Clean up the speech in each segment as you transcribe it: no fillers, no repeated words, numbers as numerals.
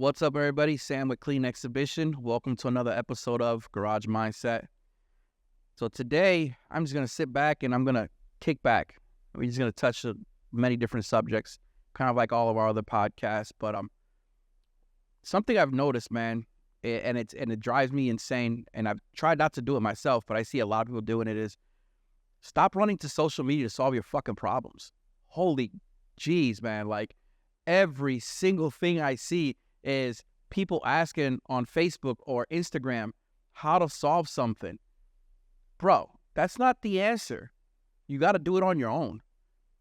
What's up, everybody? Sam with Klean Exhibition. Welcome to another episode of Garage Mindset. So today, I'm just going to sit back and I'm going to kick back. We're just going to touch many different subjects, kind of like all of our other podcasts. But something I've noticed, man, and it drives me insane, and I've tried not to do it myself, but I see a lot of people doing it, is stop running to social media to solve your fucking problems. Holy jeez, man. Like, every single thing I see is people asking on Facebook or Instagram how to solve something. Bro, that's not the answer. You got to do it on your own.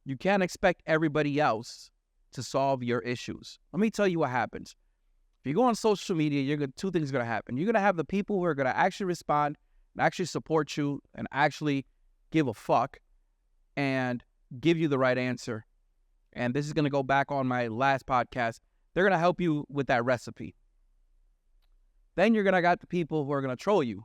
You can't expect everybody else to solve your issues. Let me tell you what happens. If you go on social media, two things are going to happen. You're going to have the people who are going to actually respond and actually support you and actually give a fuck and give you the right answer. And this is going to go back on my last podcast. They're going to help you with that recipe. Then you're going to got the people who are going to troll you,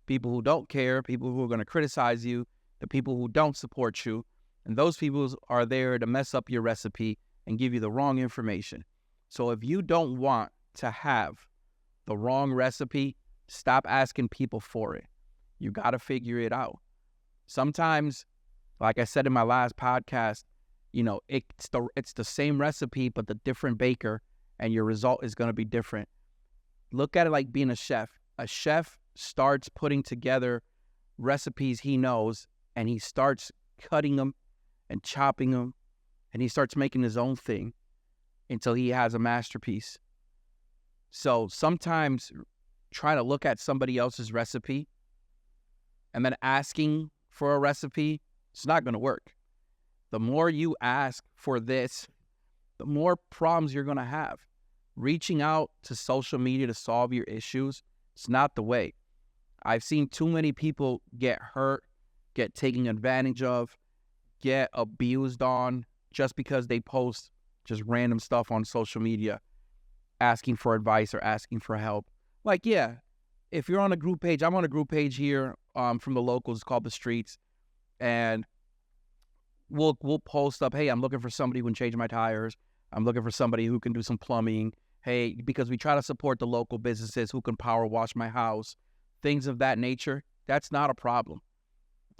people who don't care, people who are going to criticize you, the people who don't support you. And those people are there to mess up your recipe and give you the wrong information. So if you don't want to have the wrong recipe, stop asking people for it. You got to figure it out. Sometimes, like I said in my last podcast, you know, it's the same recipe, but the different baker, and your result is going to be different. Look at it like being a chef. A chef starts putting together recipes he knows, and he starts cutting them and chopping them, and he starts making his own thing until he has a masterpiece. So sometimes trying to look at somebody else's recipe and then asking for a recipe, it's not going to work. The more you ask for this, the more problems you're going to have. Reaching out to social media to solve your issues, it's not the way. I've seen too many people get hurt, get taken advantage of, get abused on just because they post just random stuff on social media, asking for advice or asking for help. Like, yeah, if you're on a group page, I'm on a group page here from the locals, it's called The Streets, and we'll post up, hey, I'm looking for somebody who can change my tires. I'm looking for somebody who can do some plumbing. Hey, because we try to support the local businesses who can power wash my house, things of that nature. That's not a problem.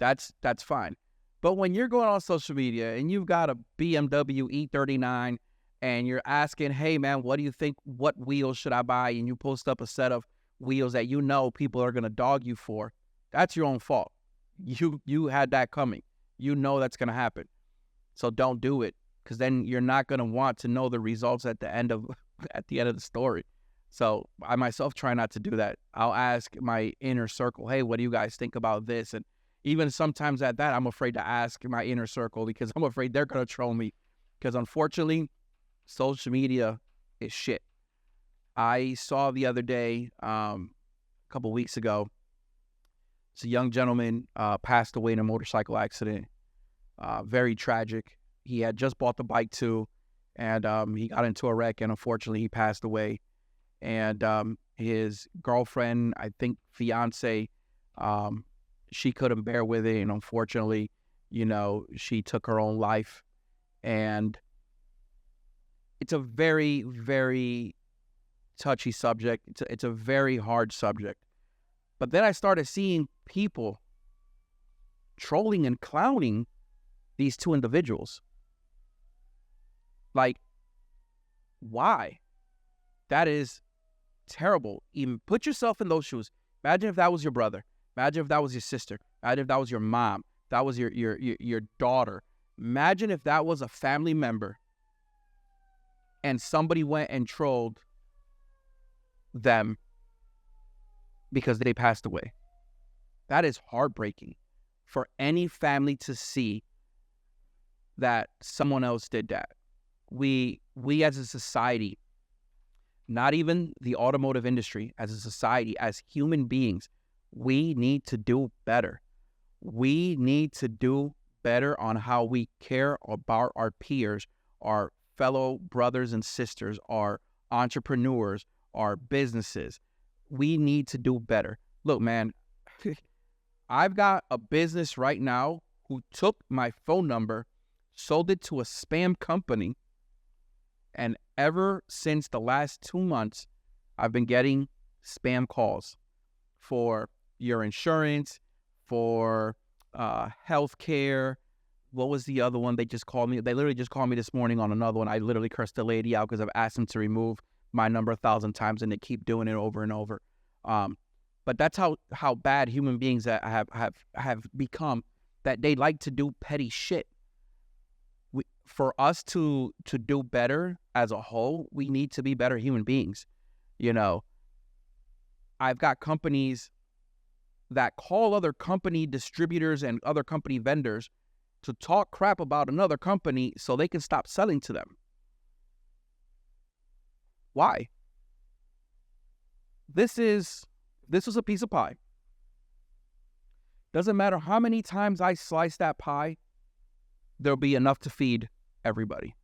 That's fine. But when you're going on social media and you've got a BMW E39 and you're asking, hey, man, what do you think? What wheels should I buy? And you post up a set of wheels that you know people are going to dog you for. That's your own fault. You had that coming. You know that's going to happen. So don't do it, because then you're not going to want to know the results at the end of the story. So I myself try not to do that. I'll ask my inner circle, hey, what do you guys think about this? And even sometimes at that, I'm afraid to ask my inner circle because I'm afraid they're going to troll me, because unfortunately, social media is shit. I saw the other day, a couple weeks ago, it's a young gentleman passed away in a motorcycle accident. Very tragic. He had just bought the bike too, and he got into a wreck, and unfortunately he passed away. And his girlfriend, I think fiance, she couldn't bear with it, and unfortunately, you know, she took her own life. And it's a very, very touchy subject. It's a very hard subject. But then I started seeing people trolling and clowning these two individuals. Like, why? That is terrible. Even put yourself in those shoes. Imagine if that was your brother. Imagine if that was your sister. Imagine if that was your mom. That was your daughter. Imagine if that was a family member and somebody went and trolled them because they passed away. That is heartbreaking for any family to see that someone else did that. We as a society, not even the automotive industry, as a society, as human beings, we need to do better. We need to do better on how we care about our peers, our fellow brothers and sisters, our entrepreneurs, our businesses. We need to do better. Look, man, I've got a business right now who took my phone number, sold it to a spam company, And ever since the last 2 months, I've been getting spam calls for your insurance, for healthcare. What was the other one? They just called me. They literally just called me this morning on another one. I literally cursed the lady out because I've asked them to remove my number 1,000 times, and they keep doing it over and over. But that's how bad human beings have become, that they like to do petty shit. For us to do better as a whole, we need to be better human beings. I've got companies that call other company distributors and other company vendors to talk crap about another company so they can stop selling to them. Why? This was a piece of pie. Doesn't matter how many times I slice that pie, there'll be enough to feed everybody.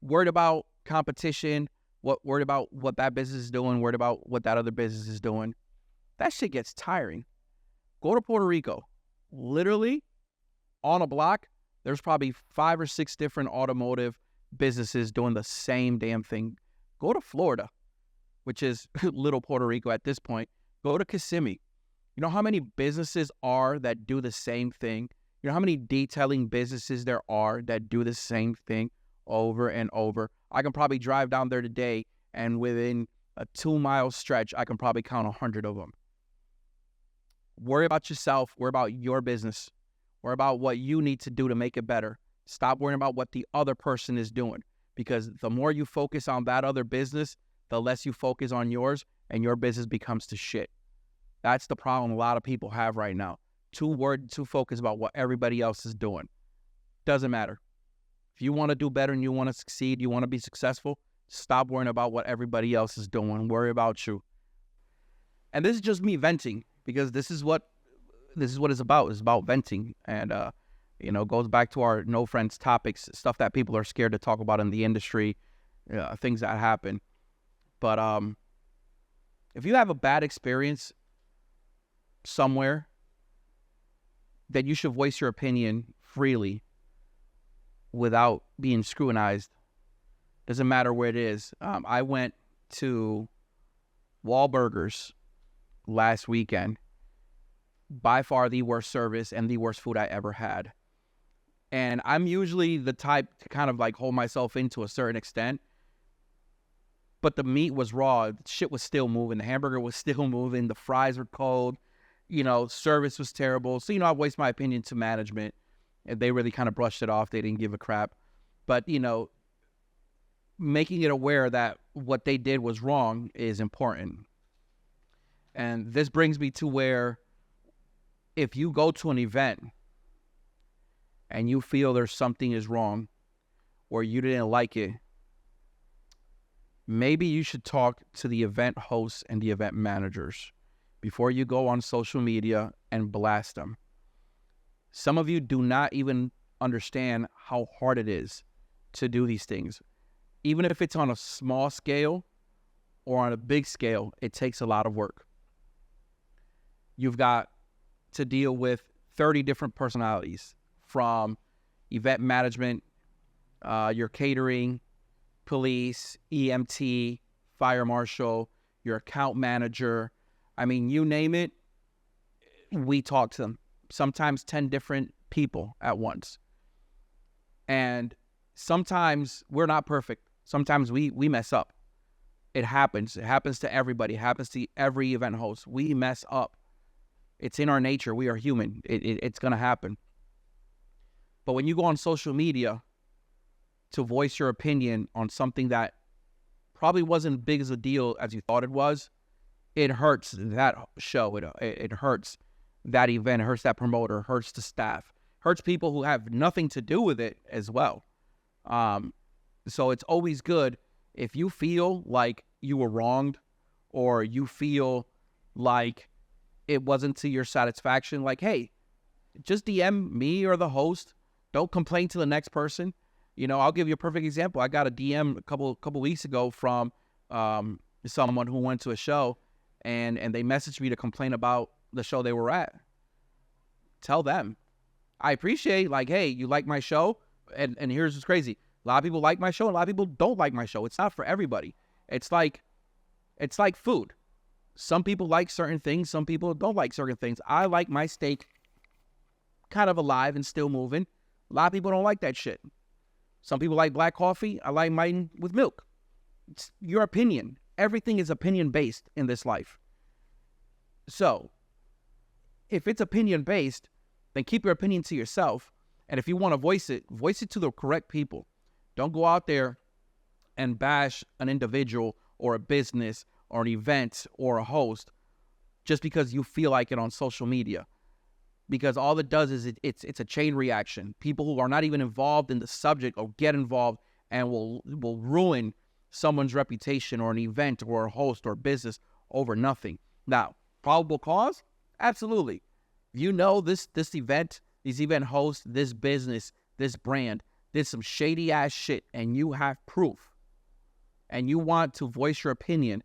Worried about competition, worried about what that business is doing, worried about what that other business is doing. That shit gets tiring. Go to Puerto Rico. Literally, on a block, there's probably 5 or 6 different automotive businesses doing the same damn thing. Go to Florida, which is little Puerto Rico at this point. Go to Kissimmee. You know how many businesses are that do the same thing? You know how many detailing businesses there are that do the same thing over and over? I can probably drive down there today, and within a 2-mile stretch, I can probably count 100 of them. Worry about yourself. Worry about your business. Worry about what you need to do to make it better. Stop worrying about what the other person is doing, because the more you focus on that other business, the less you focus on yours, and your business becomes to shit. That's the problem a lot of people have right now. Too focused about what everybody else is doing. Doesn't matter. If you want to do better and you want to succeed, you want to be successful, stop worrying about what everybody else is doing. Worry about you. And this is just me venting, because this is what it's about. It's about venting. And goes back to our no friends topics, stuff that people are scared to talk about in the industry, things that happen. But if you have a bad experience somewhere, then you should voice your opinion freely without being scrutinized. Doesn't matter where it is. I went to Wahlburgers last weekend. By far the worst service and the worst food I ever had. And I'm usually the type to kind of like hold myself in to a certain extent. But the meat was raw. Shit was still moving. The hamburger was still moving. The fries were cold. Service was terrible. So, I voiced my opinion to management, and they really kind of brushed it off. They didn't give a crap. But, making it aware that what they did was wrong is important. And this brings me to where, if you go to an event and you feel there's something is wrong or you didn't like it, maybe you should talk to the event hosts and the event managers before you go on social media and blast them. Some of you do not even understand how hard it is to do these things. Even if it's on a small scale or on a big scale, it takes a lot of work. You've got to deal with 30 different personalities, from event management, your catering, police, EMT, fire marshal, your account manager. I mean, you name it, we talk to them. Sometimes 10 different people at once. And sometimes we're not perfect. Sometimes we mess up. It happens. It happens to everybody. It happens to every event host. We mess up. It's in our nature. We are human. It's going to happen. But when you go on social media to voice your opinion on something that probably wasn't as big as a deal as you thought it was, it hurts that show. It hurts that event. It hurts that promoter. It hurts the staff. It hurts people who have nothing to do with it as well. So it's always good if you feel like you were wronged, or you feel like it wasn't to your satisfaction, like, hey, just DM me or the host. Don't complain to the next person. I'll give you a perfect example. I got a DM a couple weeks ago from someone who went to a show, and they messaged me to complain about the show they were at. Tell them. I appreciate, like, hey, you like my show? And here's what's crazy. A lot of people like my show, and a lot of people don't like my show. It's not for everybody. It's like food. Some people like certain things. Some people don't like certain things. I like my steak kind of alive and still moving. A lot of people don't like that shit. Some people like black coffee. I like mine with milk. It's your opinion. Everything is opinion-based in this life. So, if it's opinion-based, then keep your opinion to yourself. And if you want to voice it to the correct people. Don't go out there and bash an individual or a business or an event or a host just because you feel like it on social media. Because all it does is it's a chain reaction. People who are not even involved in the subject or get involved and will ruin someone's reputation or an event or a host or business over nothing. Now, probable cause? Absolutely. You know this event, these event hosts, this business, this brand did some shady ass shit and you have proof and you want to voice your opinion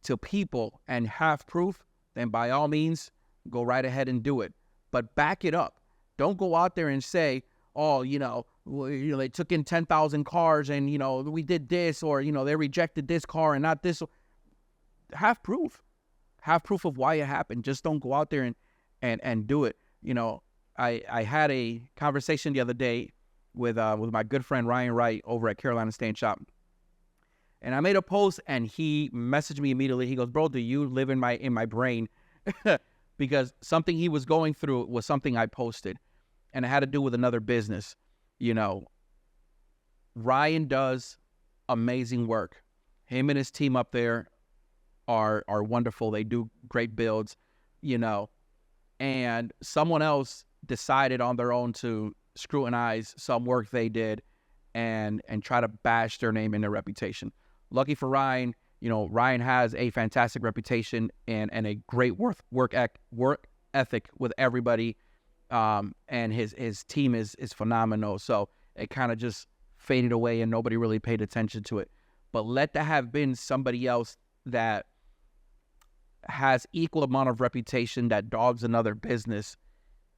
to people and have proof, then by all means, go right ahead and do it. But back it up. Don't go out there and say, oh, they took in 10,000 cars and, we did this, or, they rejected this car and not this. Have proof. Have proof of why it happened. Just don't go out there and do it. I had a conversation the other day with my good friend Ryan Wright over at Carolina Stand Shop. And I made a post and he messaged me immediately. He goes, bro, do you live in my brain? Because something he was going through was something I posted. And it had to do with another business. Ryan does amazing work. Him and his team up there are wonderful. They do great builds, and someone else decided on their own to scrutinize some work they did and try to bash their name and their reputation. Lucky for Ryan, Ryan has a fantastic reputation and a great work ethic with everybody. And his team is phenomenal. So it kind of just faded away and nobody really paid attention to it. But let that have been somebody else that has equal amount of reputation that dogs another business,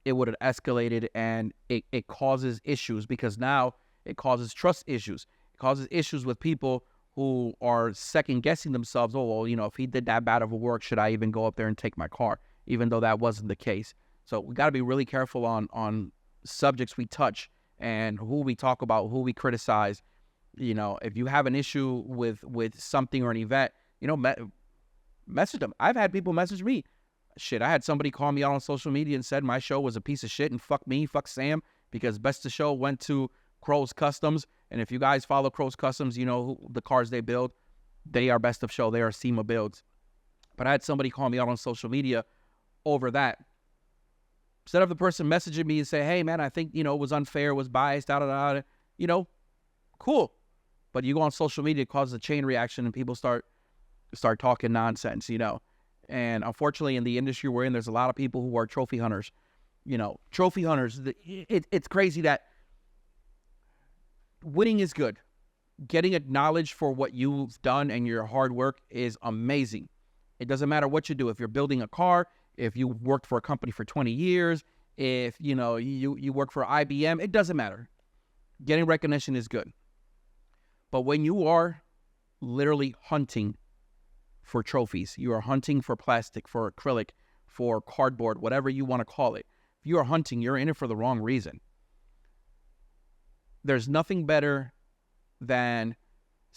it would have escalated and it causes issues because now it causes trust issues. It causes issues with people who are second guessing themselves. Oh, well, if he did that bad of a work, should I even go up there and take my car? Even though that wasn't the case. So we got to be really careful on subjects we touch and who we talk about, who we criticize. If you have an issue with something or an event, message them. I've had people message me. Shit, I had somebody call me out on social media and said my show was a piece of shit and fuck me, fuck Sam, because Best of Show went to Crow's Customs. And if you guys follow Crow's Customs, the cars they build, they are Best of Show. They are SEMA builds. But I had somebody call me out on social media over that. Instead of the person messaging me and say, hey, man, I think, it was unfair, was biased, cool. But you go on social media, it causes a chain reaction and people start talking nonsense, And unfortunately, in the industry we're in, there's a lot of people who are trophy hunters. Trophy hunters, it's crazy that winning is good. Getting acknowledged for what you've done and your hard work is amazing. It doesn't matter what you do. If you're building a car, if you worked for a company for 20 years, if, you work for IBM, it doesn't matter. Getting recognition is good. But when you are literally hunting for trophies, you are hunting for plastic, for acrylic, for cardboard, whatever you want to call it. If you are hunting, you're in it for the wrong reason. There's nothing better than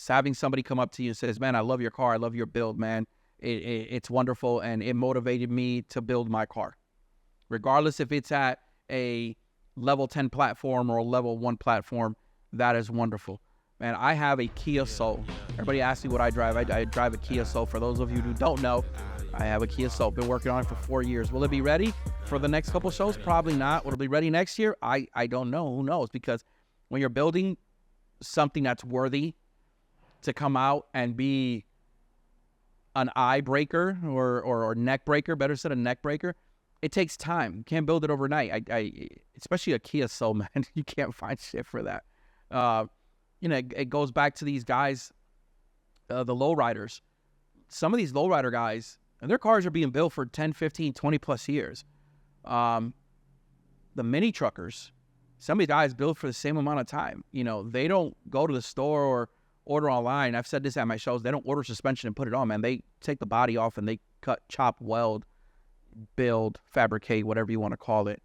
having somebody come up to you and says, man, I love your car. I love your build, man. It's wonderful, and it motivated me to build my car. Regardless if it's at a level 10 platform or a level 1 platform, that is wonderful. Man, I have a Kia Soul. Everybody asks me what I drive. I drive a Kia Soul. For those of you who don't know, I have a Kia Soul. Been working on it for 4 years. Will it be ready for the next couple shows? Probably not. Will it be ready next year? I don't know. Who knows? Because when you're building something that's worthy to come out and be an eye breaker or neck breaker, better said, a neck breaker, it takes time. You can't build it overnight. I especially a Kia Soul, man. You can't find shit for that. It goes back to these guys, the lowriders. Some of these lowrider guys, and their cars are being built for 10, 15, 20 plus years. The mini truckers, some of these guys build for the same amount of time. They don't go to the store or order online. I've said this at my shows. They don't order suspension and put it on, man. They take the body off and they cut, chop, weld, build, fabricate, whatever you want to call it.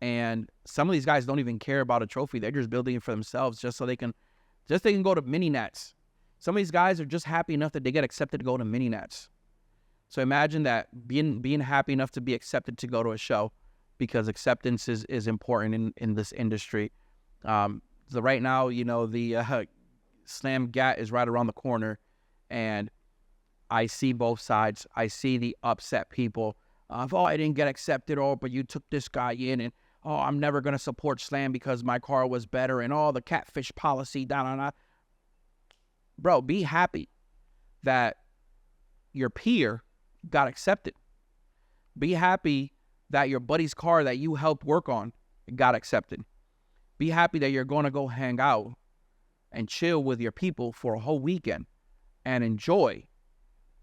And some of these guys don't even care about a trophy. They're just building it for themselves just so they can go to mini nats. Some of these guys are just happy enough that they get accepted to go to mini nats. So imagine that, being happy enough to be accepted to go to a show, because acceptance is important in this industry. So right now, the Slam GAT is right around the corner, and I see both sides. I see the upset people of, I didn't get accepted, but you took this guy in, and I'm never going to support Slam because my car was better, and the catfish policy, down. Bro, be happy that your peer got accepted. Be happy that your buddy's car that you helped work on got accepted. Be happy that you're going to go hang out and chill with your people for a whole weekend and enjoy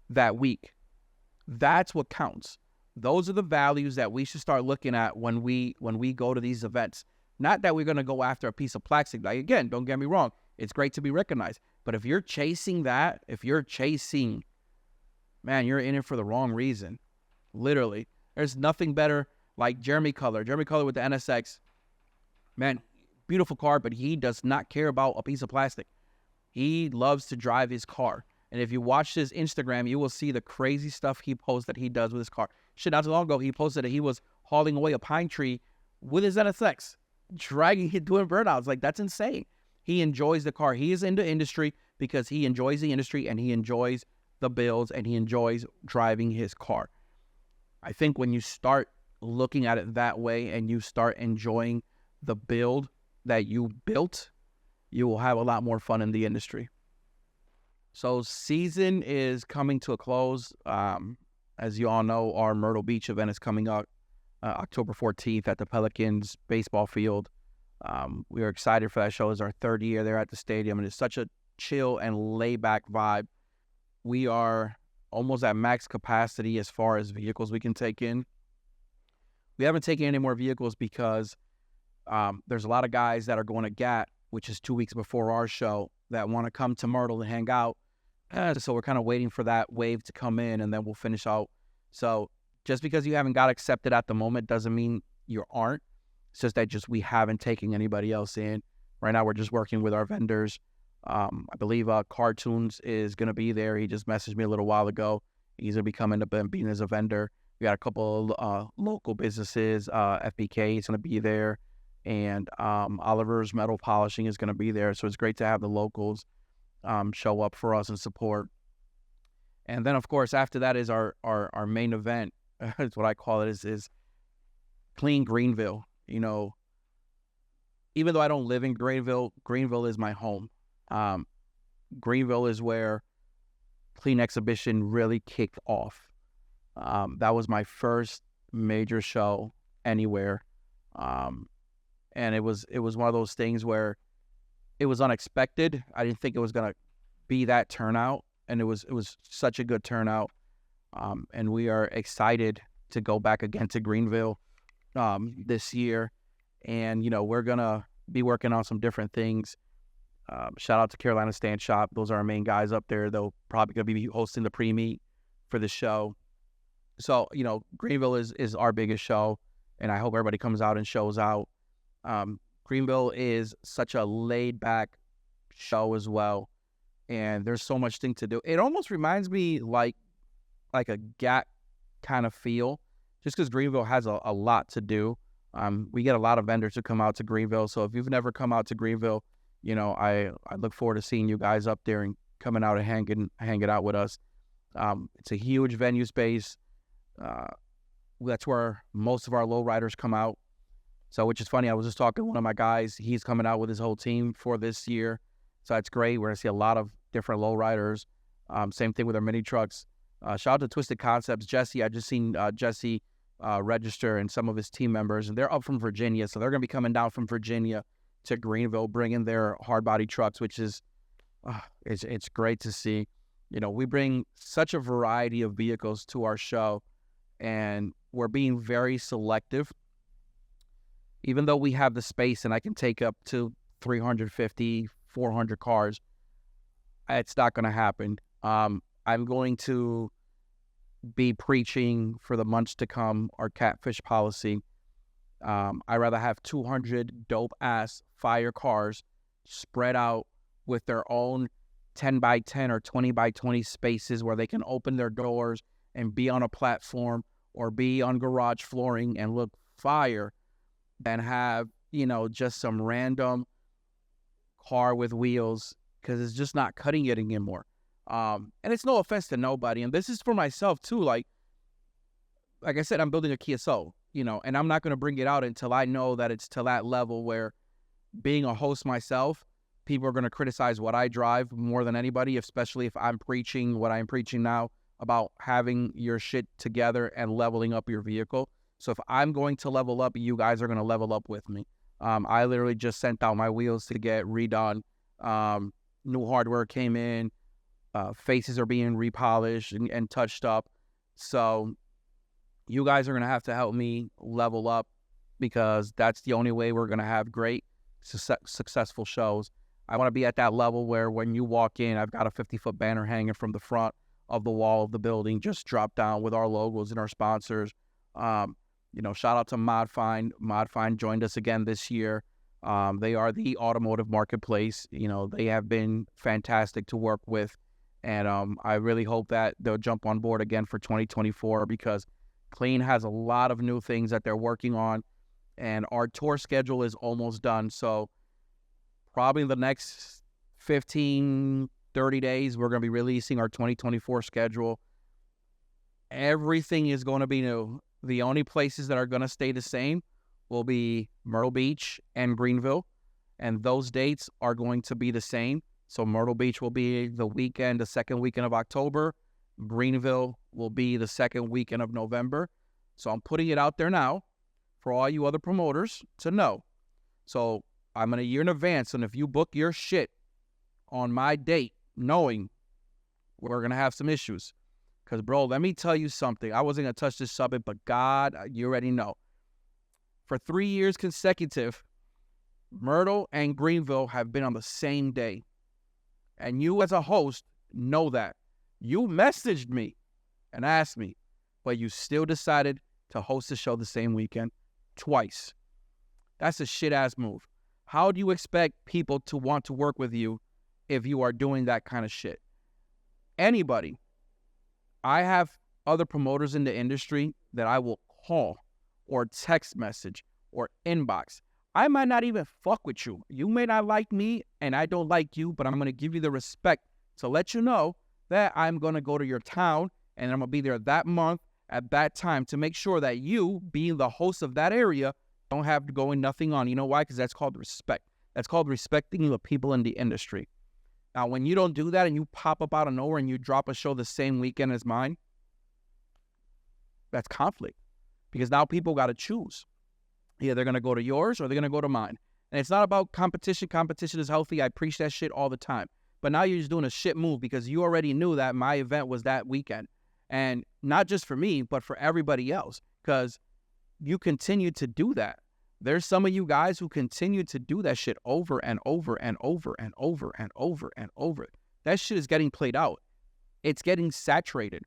that week. That's what counts. Those are the values that we should start looking at when we go to these events. Not that we're going to go after a piece of plastic. Like, again, don't get me wrong. It's great to be recognized. But if you're chasing that, man, you're in it for the wrong reason. Literally. There's nothing better like Jeremy Color. Jeremy Color with the NSX. Man, beautiful car, but he does not care about a piece of plastic. He loves to drive his car. And if you watch his Instagram, you will see the crazy stuff he posts that he does with his car. Shit, not too long ago, he posted that he was hauling away a pine tree with his NSX, dragging it, doing burnouts. Like, that's insane. He enjoys the car. He is in the industry because he enjoys the industry and he enjoys the builds and he enjoys driving his car. I think when you start looking at it that way and you start enjoying the build that you built, you will have a lot more fun in the industry. So season is coming to a close. As you all know, our Myrtle Beach event is coming up October 14th at the Pelicans baseball field. We are excited for that show. It's our third year there at the stadium, and it's such a chill and laid-back vibe. We are almost at max capacity as far as vehicles we can take in. We haven't taken any more vehicles because there's a lot of guys that are going to GAT, which is 2 weeks before our show, that want to come to Myrtle and hang out. So we're kind of waiting for that wave to come in, and then we'll finish out. So just because you haven't got accepted at the moment doesn't mean you aren't. It's just that we haven't taken anybody else in. Right now we're just working with our vendors. I believe Cartoons is going to be there. He just messaged me a little while ago. He's going to be coming up and being as a vendor. We got a couple local businesses. FBK is going to be there. And Oliver's Metal Polishing is going to be there. So it's great to have the locals show up for us and support. And then, of course, after that is our main event. It's what I call it, is Clean Greenville. Even though I don't live in Greenville, Greenville is my home. Greenville is where Klean Exhibition really kicked off. That was my first major show anywhere. And it was one of those things where it was unexpected. I didn't think it was going to be that turnout, and it was such a good turnout. And we are excited to go back again to Greenville this year. And, we're going to be working on some different things. Shout out to Carolina Stand Shop. Those are our main guys up there. They'll probably going to be hosting the pre-meet for the show. So, Greenville is our biggest show, and I hope everybody comes out and shows out. Greenville is such a laid-back show as well, and there's so much thing to do. It almost reminds me like a GAT kind of feel, just because Greenville has a lot to do. We get a lot of vendors who come out to Greenville, so if you've never come out to Greenville, I look forward to seeing you guys up there and coming out and hanging out with us. It's a huge venue space. That's where most of our lowriders come out. So, which is funny, I was just talking to one of my guys. He's coming out with his whole team for this year. So that's great. We're going to see a lot of different lowriders. Same thing with our mini trucks. Shout out to Twisted Concepts. Jesse, I just seen Jesse register and some of his team members, and they're up from Virginia. So they're going to be coming down from Virginia to Greenville, bringing their hard body trucks, which is, it's great to see. We bring such a variety of vehicles to our show, and we're being very selective. Even though we have the space and I can take up to 350, 400 cars, it's not going to happen. I'm going to be preaching for the months to come our catfish policy. I'd rather have 200 dope-ass fire cars spread out with their own 10 by 10 or 20 by 20 spaces where they can open their doors and be on a platform or be on garage flooring and look fire than have, just some random car with wheels, because it's just not cutting it anymore. And it's no offense to nobody. And this is for myself too. Like I said, I'm building a Kia Soul, and I'm not going to bring it out until I know that it's to that level where, being a host myself, people are going to criticize what I drive more than anybody, especially if I'm preaching what I'm preaching now about having your shit together and leveling up your vehicle. So if I'm going to level up, you guys are going to level up with me. I literally just sent out my wheels to get redone. New hardware came in. Faces are being repolished and touched up. So you guys are going to have to help me level up, because that's the only way we're going to have great, successful shows. I want to be at that level where when you walk in, I've got a 50-foot banner hanging from the front of the wall of the building, just drop down with our logos and our sponsors. Shout out to Modfine. Modfine joined us again this year. They are the automotive marketplace. They have been fantastic to work with. And I really hope that they'll jump on board again for 2024, because Klean has a lot of new things that they're working on. And our tour schedule is almost done. So probably in the next 15, 30 days, we're going to be releasing our 2024 schedule. Everything is going to be new. The only places that are going to stay the same will be Myrtle Beach and Greenville. And those dates are going to be the same. So Myrtle Beach will be the second weekend of October. Greenville will be the second weekend of November. So I'm putting it out there now for all you other promoters to know. So I'm in a year in advance, and if you book your shit on my date, knowing we're going to have some issues. Because, bro, let me tell you something. I wasn't going to touch this subject, but God, you already know. For 3 years consecutive, Myrtle and Greenville have been on the same day. And you as a host know that. You messaged me and asked me, but you still decided to host the show the same weekend twice. That's a shit-ass move. How do you expect people to want to work with you if you are doing that kind of shit? Anybody. I have other promoters in the industry that I will call or text message or inbox. I might not even fuck with you. You may not like me and I don't like you, but I'm going to give you the respect to let you know that I'm going to go to your town and I'm going to be there that month at that time to make sure that you, being the host of that area, don't have to go in nothing on. You know why? Because that's called respect. That's called respecting the people in the industry. Now, when you don't do that and you pop up out of nowhere and you drop a show the same weekend as mine, that's conflict. Because now people got to choose. Either they're going to go to yours or they're going to go to mine. And it's not about competition. Competition is healthy. I preach that shit all the time. But now you're just doing a shit move because you already knew that my event was that weekend. And not just for me, but for everybody else. Because you continue to do that. There's some of you guys who continue to do that shit over and over and over and over and over and over. That shit is getting played out. It's getting saturated.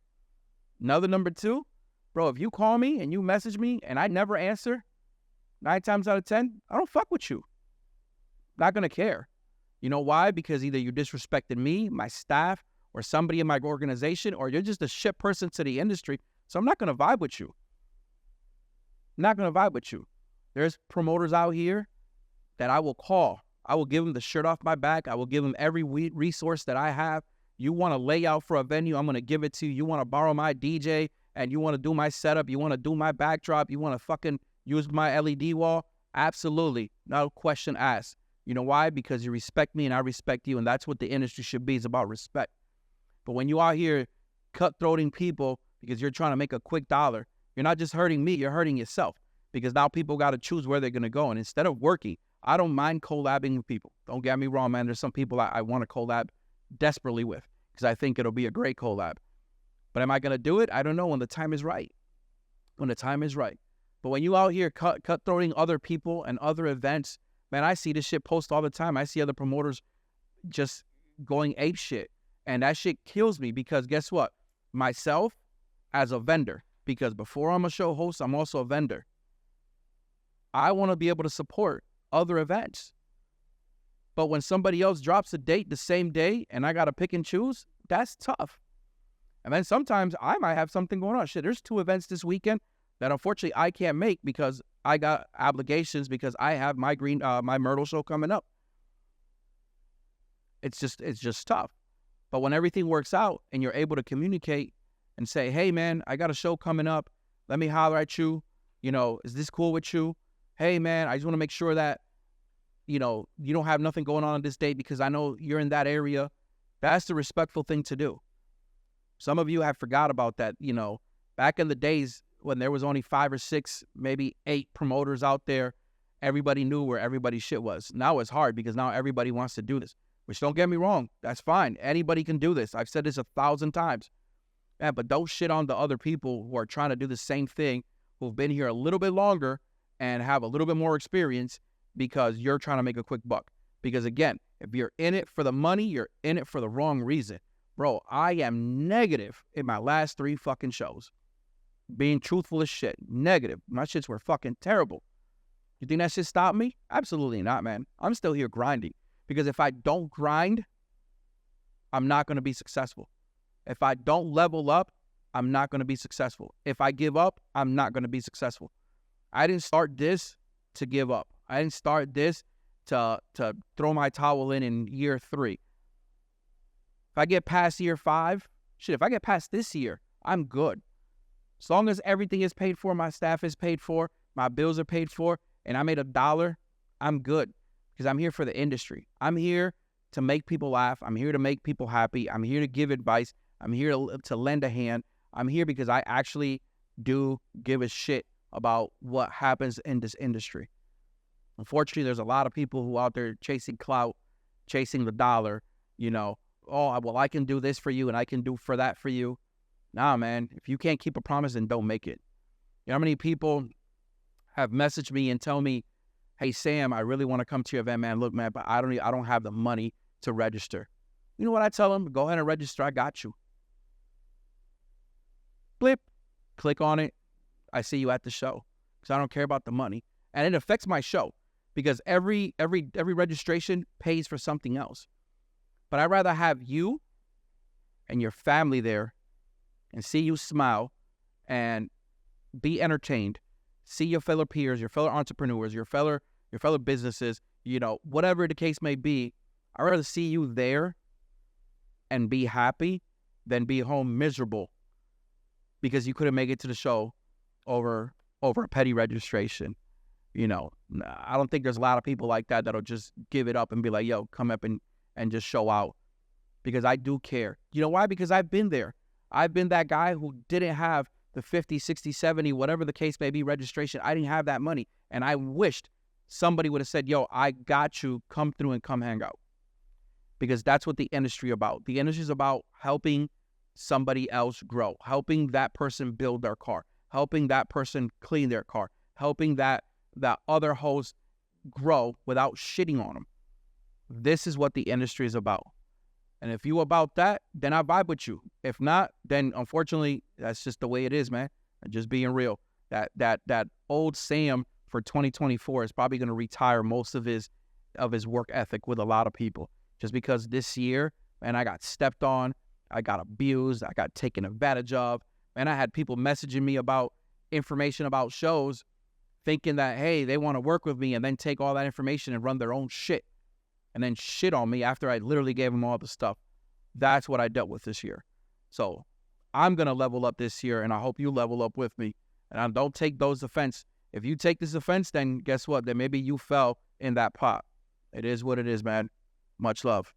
Another number two, bro, if you call me and you message me and I never answer, 9 times out of 10, I don't fuck with you. Not going to care. You know why? Because either you disrespected me, my staff, or somebody in my organization, or you're just a shit person to the industry. So I'm not going to vibe with you. Not going to vibe with you. There's promoters out here that I will call. I will give them the shirt off my back. I will give them every resource that I have. You want to lay out for a venue, I'm going to give it to you. You want to borrow my DJ and you want to do my setup. You want to do my backdrop. You want to fucking use my LED wall. Absolutely. No question asked. You know why? Because you respect me and I respect you. And that's what the industry should be. It's about respect. But when you out here cutthroating people because you're trying to make a quick dollar, you're not just hurting me, you're hurting yourself. Because now people got to choose where they're going to go. And instead of working, I don't mind collabing with people. Don't get me wrong, man. There's some people I want to collab desperately with because I think it'll be a great collab. But am I going to do it? I don't know when the time is right. When the time is right. But when you out here cutthroating other people and other events, man, I see this shit post all the time. I see other promoters just going ape shit. And that shit kills me because guess what? Myself as a vendor, because before I'm a show host, I'm also a vendor. I want to be able to support other events. But when somebody else drops a date the same day and I got to pick and choose, that's tough. And then sometimes I might have something going on. Shit, there's 2 events this weekend that unfortunately I can't make because I got obligations because I have my my Myrtle show coming up. It's just tough. But when everything works out and you're able to communicate and say, hey man, I got a show coming up. Let me holler at you. You know, is this cool with you? Hey man, I just want to make sure that, you know, you don't have nothing going on this date because I know you're in that area. That's the respectful thing to do. Some of you have forgot about that. You know, back in the days when there was only 5 or 6, maybe 8 promoters out there, everybody knew where everybody's shit was. Now it's hard because now everybody wants to do this, which don't get me wrong. That's fine. Anybody can do this. I've said this 1,000 times. Man, but don't shit on the other people who are trying to do the same thing, who've been here a little bit longer and have a little bit more experience because you're trying to make a quick buck. Because again, if you're in it for the money, you're in it for the wrong reason. Bro, I am negative in my last 3 fucking shows. Being truthful as shit. Negative. My shits were fucking terrible. You think that shit stopped me? Absolutely not, man. I'm still here grinding. Because if I don't grind, I'm not going to be successful. If I don't level up, I'm not going to be successful. If I give up, I'm not going to be successful. I didn't start this to give up. I didn't start this to throw my towel in year 3. If I get past year 5, shit, if I get past this year, I'm good. As long as everything is paid for, my staff is paid for, my bills are paid for, and I made $1, I'm good. Because I'm here for the industry. I'm here to make people laugh. I'm here to make people happy. I'm here to give advice. I'm here to lend a hand. I'm here because I actually do give a shit about what happens in this industry. Unfortunately, there's a lot of people who out there chasing clout, chasing the dollar, you know. Oh, well, I can do this for you and I can do for that for you. Nah, man, if you can't keep a promise, then don't make it. You know how many people have messaged me and tell me, hey, Sam, I really want to come to your event, man. Look, man, but I don't have the money to register. You know what I tell them? Go ahead and register. I got you. Blip. Click on it. I see you at the show because I don't care about the money. And it affects my show because every registration pays for something else. But I'd rather have you and your family there and see you smile and be entertained, see your fellow peers, your fellow entrepreneurs, your fellow businesses, you know, whatever the case may be. I'd rather see you there and be happy than be home miserable because you couldn't make it to the show over a petty registration. You know, I don't think there's a lot of people like that that'll just give it up and be like, yo, come up and just show out, because I do care. You know why? Because I've been there. I've been that guy who didn't have the 50, 60, 70, whatever the case may be, registration. I didn't have that money. And I wished somebody would have said, yo, I got you. Come through and come hang out. Because that's what the industry is about. The industry is about helping somebody else grow, helping that person build their car, helping that person clean their car, helping that other host grow without shitting on them. This is what the industry is about. And if you about that, then I vibe with you. If not, then unfortunately, that's just the way it is, man. And just being real. That old Sam for 2024 is probably going to retire most of his work ethic with a lot of people. Just because this year, man, I got stepped on, I got abused, I got taken advantage of, and I had people messaging me about information about shows, thinking that, hey, they want to work with me, and then take all that information and run their own shit. And then shit on me after I literally gave them all the stuff. That's what I dealt with this year. So I'm going to level up this year, and I hope you level up with me. And I don't take those offense. If you take this offense, then guess what? Then maybe you fell in that pot. It is what it is, man. Much love.